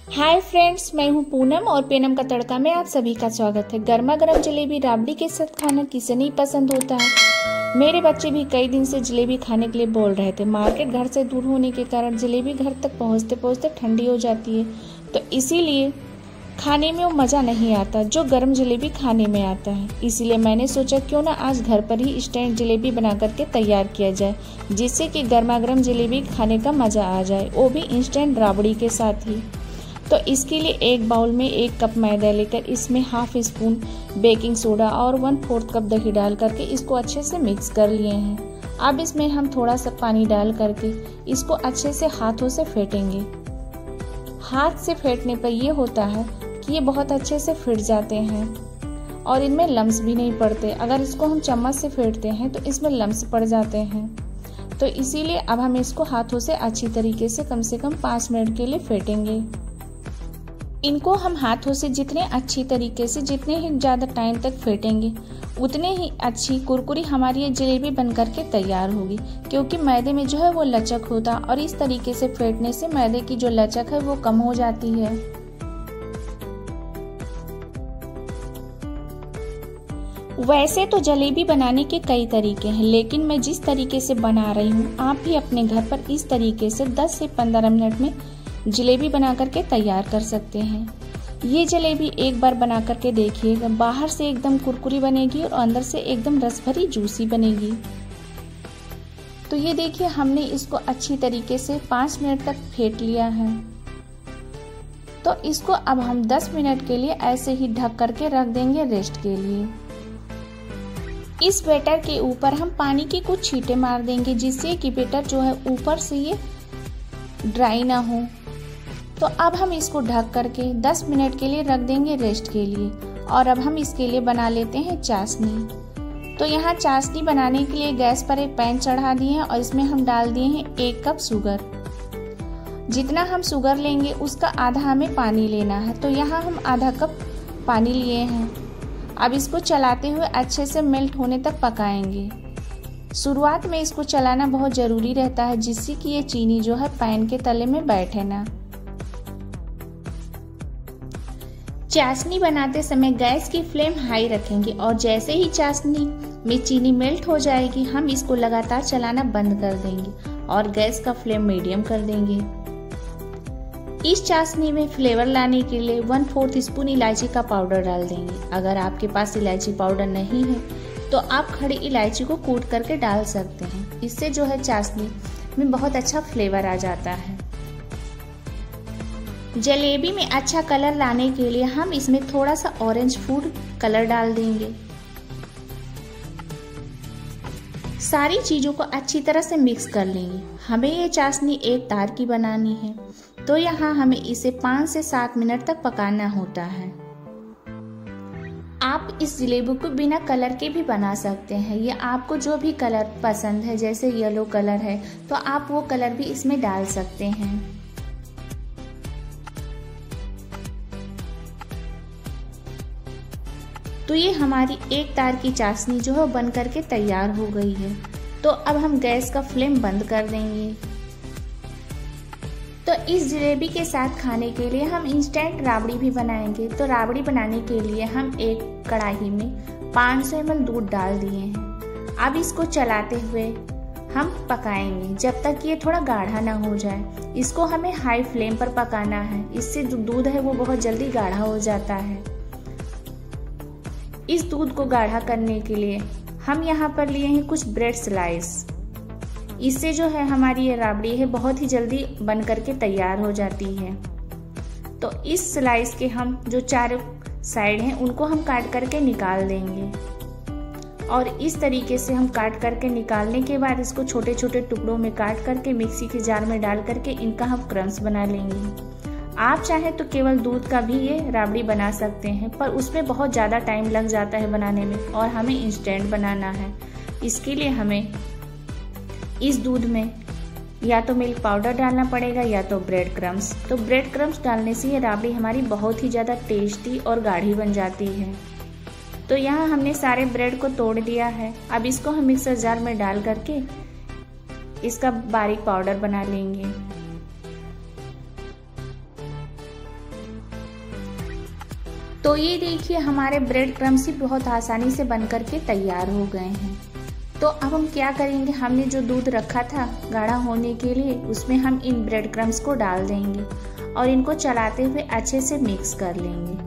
Hi friends, मैं हूं पूनम और पूनम का तड़का में आप सभी का स्वागत है। गर्मा गर्म जलेबी राबड़ी के साथ खाना किसे नहीं पसंद होता है। मेरे बच्चे भी कई दिन से जलेबी खाने के लिए बोल रहे थे। मार्केट घर से दूर होने के कारण जलेबी घर तक पहुंचते पहुंचते ठंडी हो जाती है, तो इसीलिए खाने में वो मज़ा नहीं आता जो गर्म जलेबी खाने में आता है। इसीलिए मैंने सोचा क्यों ना आज घर पर ही इंस्टेंट जलेबी बना करके तैयार किया जाए, जिससे कि गर्मा गर्म जलेबी खाने का मज़ा आ जाए, वो भी इंस्टेंट राबड़ी के साथ ही। तो इसके लिए एक बाउल में 1 कप मैदा लेकर इसमें हाफ स्पून बेकिंग सोडा और 1/4 कप दही डाल करके इसको अच्छे से मिक्स कर लिए हैं। अब इसमें हम थोड़ा सा पानी डाल करके इसको अच्छे से हाथों से फेंटेंगे। हाथ से फेंटने पर यह होता है कि ये बहुत अच्छे से फिट जाते हैं और इनमें लम्स भी नहीं पड़ते। अगर इसको हम चम्मच से फेंटते हैं तो इसमें लम्स पड़ जाते हैं, तो इसीलिए अब हम इसको हाथों से अच्छी तरीके से कम 5 मिनट के लिए फेंटेंगे। इनको हम हाथों से जितने अच्छी तरीके से जितने ही ज़्यादा टाइम तक फेंटेंगे उतने ही अच्छी कुरकुरी हमारी ये जलेबी बन करके तैयार होगी, क्योंकि मैदे में जो है वो लचक होता और इस तरीके से फेंटने से मैदे की जो लचक है वो कम हो जाती है। वैसे तो जलेबी बनाने के कई तरीके हैं, लेकिन मैं जिस तरीके से बना रही हूँ आप भी अपने घर पर इस तरीके से 10 से 15 मिनट में जलेबी बना करके तैयार कर सकते हैं। ये जलेबी एक बार बना करके देखिएगा, बाहर से एकदम कुरकुरी बनेगी और अंदर से एकदम रस भरी जूसी बनेगी। तो ये देखिए हमने इसको अच्छी तरीके से 5 मिनट तक फेंट लिया है। तो इसको अब हम 10 मिनट के लिए ऐसे ही ढक करके रख देंगे रेस्ट के लिए। इस बैटर के ऊपर हम पानी की कुछ छींटे मार देंगे, जिससे कि बैटर जो है ऊपर से ये ड्राई ना हो। तो अब हम इसको ढक करके 10 मिनट के लिए रख देंगे रेस्ट के लिए। और अब हम इसके लिए बना लेते हैं चाशनी। तो यहाँ चाशनी बनाने के लिए गैस पर एक पैन चढ़ा दिए हैं और इसमें हम डाल दिए हैं 1 कप शुगर। जितना हम शुगर लेंगे उसका आधा हमें पानी लेना है, तो यहाँ हम आधा कप पानी लिए हैं। अब इसको चलाते हुए अच्छे से मेल्ट होने तक पकाएंगे। शुरुआत में इसको चलाना बहुत ज़रूरी रहता है, जिससे कि ये चीनी जो है पैन के तले में बैठे ना। चाशनी बनाते समय गैस की फ्लेम हाई रखेंगे और जैसे ही चाशनी में चीनी मेल्ट हो जाएगी हम इसको लगातार चलाना बंद कर देंगे और गैस का फ्लेम मीडियम कर देंगे। इस चाशनी में फ्लेवर लाने के लिए 1/4 स्पून इलायची का पाउडर डाल देंगे। अगर आपके पास इलायची पाउडर नहीं है तो आप खड़ी इलायची को कूट करके डाल सकते हैं। इससे जो है चाशनी में बहुत अच्छा फ्लेवर आ जाता है। जलेबी में अच्छा कलर लाने के लिए हम इसमें थोड़ा सा ऑरेंज फूड कलर डाल देंगे। सारी चीजों को अच्छी तरह से मिक्स कर लेंगे। हमें ये चाशनी एक तार की बनानी है, तो यहाँ हमें इसे 5 से 7 मिनट तक पकाना होता है। आप इस जलेबी को बिना कलर के भी बना सकते हैं, या आपको जो भी कलर पसंद है, जैसे येलो कलर है तो आप वो कलर भी इसमें डाल सकते हैं। तो ये हमारी एक तार की चाशनी जो है बन करके तैयार हो गई है। तो अब हम गैस का फ्लेम बंद कर देंगे। तो इस जलेबी के साथ खाने के लिए हम इंस्टेंट राबड़ी भी बनाएंगे। तो राबड़ी बनाने के लिए हम एक कढ़ाई में 500 ml दूध डाल दिए हैं। अब इसको चलाते हुए हम पकाएंगे जब तक ये थोड़ा गाढ़ा ना हो जाए। इसको हमें हाई फ्लेम पर पकाना है, इससे जो दूध है वो बहुत जल्दी गाढ़ा हो जाता है। इस दूध को गाढ़ा करने के लिए हम यहाँ पर लिए हैं कुछ ब्रेड स्लाइस। इससे जो है हमारी ये राबड़ी है बहुत ही जल्दी बन करके तैयार हो जाती है। तो इस स्लाइस के हम जो 4 साइड हैं उनको हम काट करके निकाल देंगे। और इस तरीके से हम काट करके निकालने के बाद इसको छोटे छोटे टुकड़ों में काट करके मिक्सी के जार में डाल करके इनका हम क्रम्स बना लेंगे। आप चाहें तो केवल दूध का भी ये राबड़ी बना सकते हैं, पर उसमें बहुत ज़्यादा टाइम लग जाता है बनाने में और हमें इंस्टेंट बनाना है। इसके लिए हमें इस दूध में या तो मिल्क पाउडर डालना पड़ेगा या तो ब्रेड क्रम्स। तो ब्रेड क्रम्स डालने से ये राबड़ी हमारी बहुत ही ज़्यादा टेस्टी और गाढ़ी बन जाती है। तो यहाँ हमने सारे ब्रेड को तोड़ दिया है। अब इसको हम मिक्सर जार में डाल करके इसका बारीक पाउडर बना लेंगे। तो ये देखिए हमारे ब्रेड क्रम्स ही बहुत आसानी से बन करके तैयार हो गए हैं। तो अब हम क्या करेंगे, हमने जो दूध रखा था गाढ़ा होने के लिए उसमें हम इन ब्रेड क्रम्स को डाल देंगे और इनको चलाते हुए अच्छे से मिक्स कर लेंगे।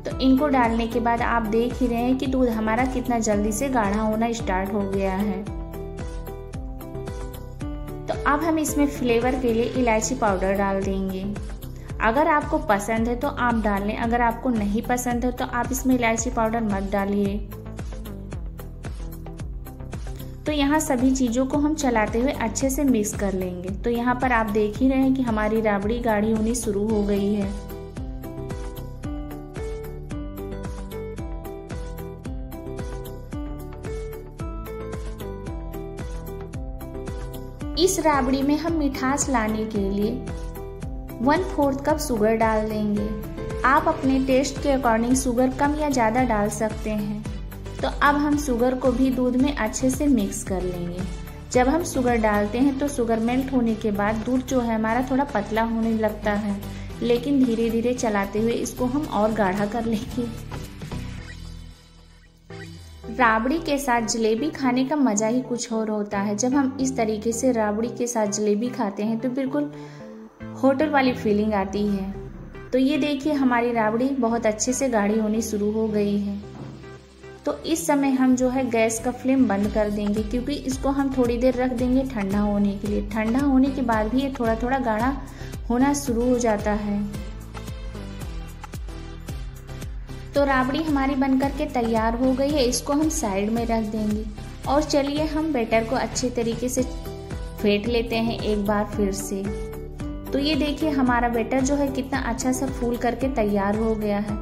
तो इनको डालने के बाद आप देख ही रहे हैं कि दूध हमारा कितना जल्दी से गाढ़ा होना स्टार्ट हो गया है। तो अब हम इसमें फ्लेवर के लिए इलायची पाउडर डाल देंगे। अगर आपको पसंद है तो आप डाल लें, अगर आपको नहीं पसंद है तो आप इसमें इलायची पाउडर मत डालिए। तो यहाँ सभी चीज़ों को हम चलाते हुए अच्छे से मिक्स कर लेंगे। तो यहाँ पर आप देख ही रहे हैं कि हमारी राबड़ी गाढ़ी होनी शुरू हो गई है। इस राबड़ी में हम मिठास लाने के लिए 1/4 कप शुगर डाल देंगे। आप अपने टेस्ट के अकॉर्डिंग शुगर कम या ज़्यादा डाल सकते हैं। तो अब हम शुगर को भी दूध में अच्छे से मिक्स कर लेंगे। जब हम शुगर डालते हैं तो शुगर मेल्ट होने के बाद दूध जो है हमारा थोड़ा पतला होने लगता है, लेकिन धीरे धीरे चलाते हुए इसको हम और गाढ़ा कर लेंगे। राबड़ी के साथ जलेबी खाने का मज़ा ही कुछ और होता है। जब हम इस तरीके से राबड़ी के साथ जलेबी खाते हैं तो बिल्कुल होटल वाली फीलिंग आती है। तो ये देखिए हमारी राबड़ी बहुत अच्छे से गाढ़ी होनी शुरू हो गई है। तो इस समय हम जो है गैस का फ्लेम बंद कर देंगे, क्योंकि इसको हम थोड़ी देर रख देंगे ठंडा होने के लिए। ठंडा होने के बाद भी ये थोड़ा थोड़ा गाढ़ा होना शुरू हो जाता है। तो राबड़ी हमारी बनकर के तैयार हो गई है। इसको हम साइड में रख देंगे और चलिए हम बैटर को अच्छे तरीके से फेंट लेते हैं एक बार फिर से। तो ये देखिए हमारा बैटर जो है कितना अच्छा सा फूल करके तैयार हो गया है।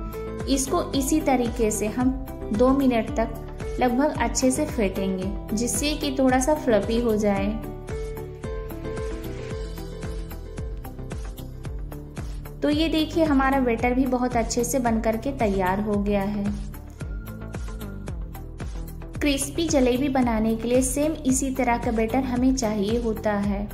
इसको इसी तरीके से हम 2 मिनट तक लगभग अच्छे से फेंटेंगे, जिससे कि थोड़ा सा फ्लफी हो जाए। तो ये देखिए हमारा बैटर भी बहुत अच्छे से बनकर के तैयार हो गया है। क्रिस्पी जलेबी बनाने के लिए सेम इसी तरह का बैटर हमें चाहिए होता है।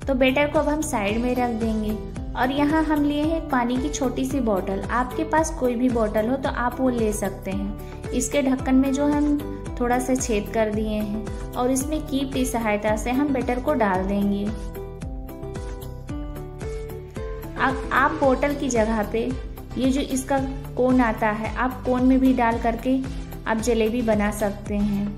तो बैटर को अब हम साइड में रख देंगे और यहाँ हम लिए हैं पानी की छोटी सी बोतल। आपके पास कोई भी बोतल हो तो आप वो ले सकते हैं। इसके ढक्कन में जो हम थोड़ा सा छेद कर दिए हैं और इसमें कीप की सहायता से हम बैटर को डाल देंगे। अब आप बोतल की जगह पे ये जो इसका कोन आता है, आप कोन में भी डाल करके आप जलेबी बना सकते हैं।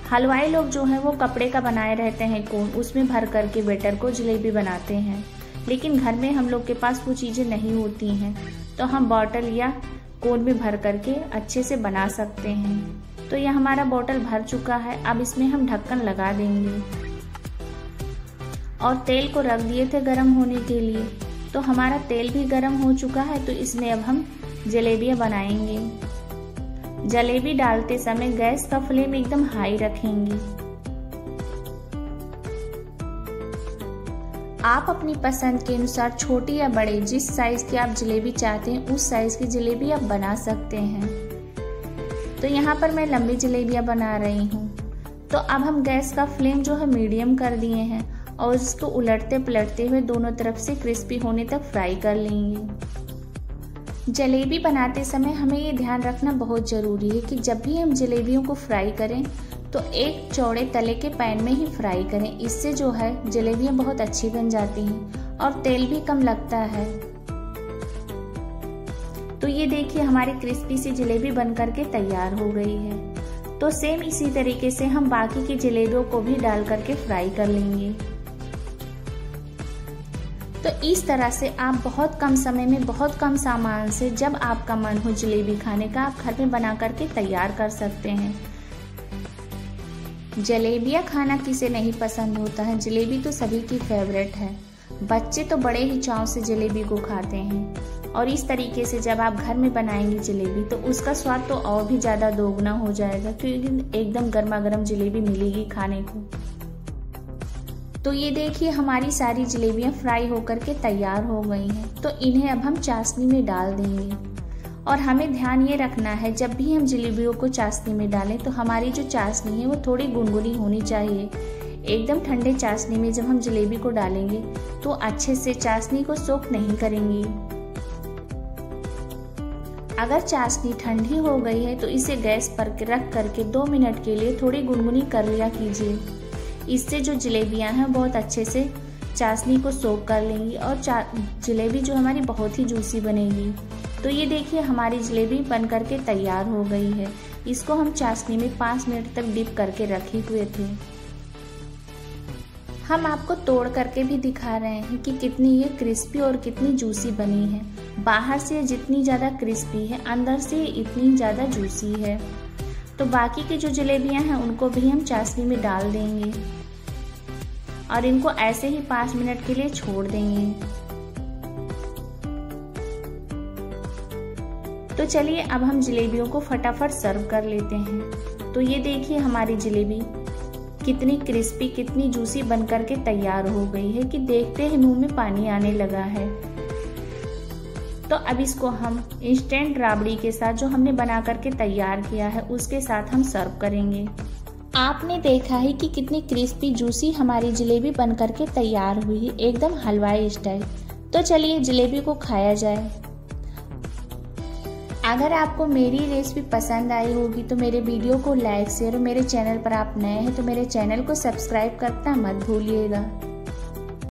हलवाई लोग जो हैं वो कपड़े का बनाए रहते हैं कोन, उसमें भर करके बैटर को जलेबी बनाते हैं। लेकिन घर में हम लोग के पास वो चीज़ें नहीं होती हैं, तो हम बॉटल या कोन में भर करके अच्छे से बना सकते हैं। तो यह हमारा बॉटल भर चुका है। अब इसमें हम ढक्कन लगा देंगे और तेल को रख दिए थे गरम होने के लिए। तो हमारा तेल भी गरम हो चुका है। तो इसमें अब हम जलेबियाँ बनाएंगे। जलेबी डालते समय गैस का फ्लेम एकदम हाई रखेंगे। आप अपनी पसंद के अनुसार छोटी या बड़े जिस साइज की आप जलेबी चाहते हैं उस साइज की जलेबी आप बना सकते हैं। तो यहाँ पर मैं लंबी जलेबियाँ बना रही हूँ। तो अब हम गैस का फ्लेम जो है मीडियम कर दिए हैं और इसको उलटते पलटते हुए दोनों तरफ से क्रिस्पी होने तक फ्राई कर लेंगे। जलेबी बनाते समय हमें ये ध्यान रखना बहुत ज़रूरी है कि जब भी हम जलेबियों को फ्राई करें तो एक चौड़े तले के पैन में ही फ्राई करें। इससे जो है जलेबियाँ बहुत अच्छी बन जाती हैं और तेल भी कम लगता है। तो ये देखिए हमारी क्रिस्पी सी जलेबी बन करके तैयार हो गई है। तो सेम इसी तरीके से हम बाकी की जलेबियों को भी डाल करके फ्राई कर लेंगे। तो इस तरह से आप बहुत कम समय में बहुत कम सामान से जब आपका मन हो जलेबी खाने का, आप घर में बना करके तैयार कर सकते हैं। जलेबियाँ खाना किसे नहीं पसंद होता है, जलेबी तो सभी की फेवरेट है। बच्चे तो बड़े ही चाव से जलेबी को खाते हैं और इस तरीके से जब आप घर में बनाएंगे जलेबी तो उसका स्वाद तो और भी ज़्यादा दोगुना हो जाएगा, क्योंकि एकदम गर्मा गर्म जलेबी मिलेगी खाने को। तो ये देखिए हमारी सारी जलेबियाँ फ्राई होकर के तैयार हो गई हैं। तो इन्हें अब हम चाशनी में डाल देंगे और हमें ध्यान ये रखना है जब भी हम जलेबियों को चाशनी में डालें तो हमारी जो चाशनी है वो थोड़ी गुनगुनी होनी चाहिए। एकदम ठंडे चाशनी में जब हम जलेबी को डालेंगे तो अच्छे से चाशनी को सोख नहीं करेंगी। अगर चाशनी ठंडी हो गई है तो इसे गैस पर रख करके 2 मिनट के लिए थोड़ी गुनगुनी कर लिया कीजिए। इससे जो जलेबियां हैं बहुत अच्छे से चाशनी को सोख कर लेंगी और जलेबी जो हमारी बहुत ही जूसी बनेगी। तो ये देखिए हमारी जलेबी बन करके तैयार हो गई है। इसको हम चाशनी में 5 मिनट तक डिप करके रखे हुए थे। हम आपको तोड़ करके भी दिखा रहे हैं कि कितनी ये क्रिस्पी और कितनी जूसी बनी है। बाहर से जितनी ज़्यादा क्रिस्पी है, अंदर से इतनी ज़्यादा जूसी है। तो बाकी की जो जलेबियां हैं उनको भी हम चाशनी में डाल देंगे और इनको ऐसे ही 5 मिनट के लिए छोड़ देंगे। तो चलिए अब हम जलेबियों को फटाफट सर्व कर लेते हैं। तो ये देखिए हमारी जलेबी कितनी क्रिस्पी कितनी जूसी बनकर के तैयार हो गई है कि देखते ही मुंह में पानी आने लगा है। तो अब इसको हम इंस्टेंट राबड़ी के साथ जो हमने बना करके तैयार किया है उसके साथ हम सर्व करेंगे। आपने देखा है कि कितनी क्रिस्पी जूसी हमारी जलेबी बन करके तैयार हुई है, एकदम हलवाई स्टाइल। तो चलिए जलेबी को खाया जाए। अगर आपको मेरी रेसिपी पसंद आई होगी तो मेरे वीडियो को लाइक शेयर और मेरे चैनल पर आप नए हैं तो मेरे चैनल को सब्सक्राइब करना मत भूलिएगा।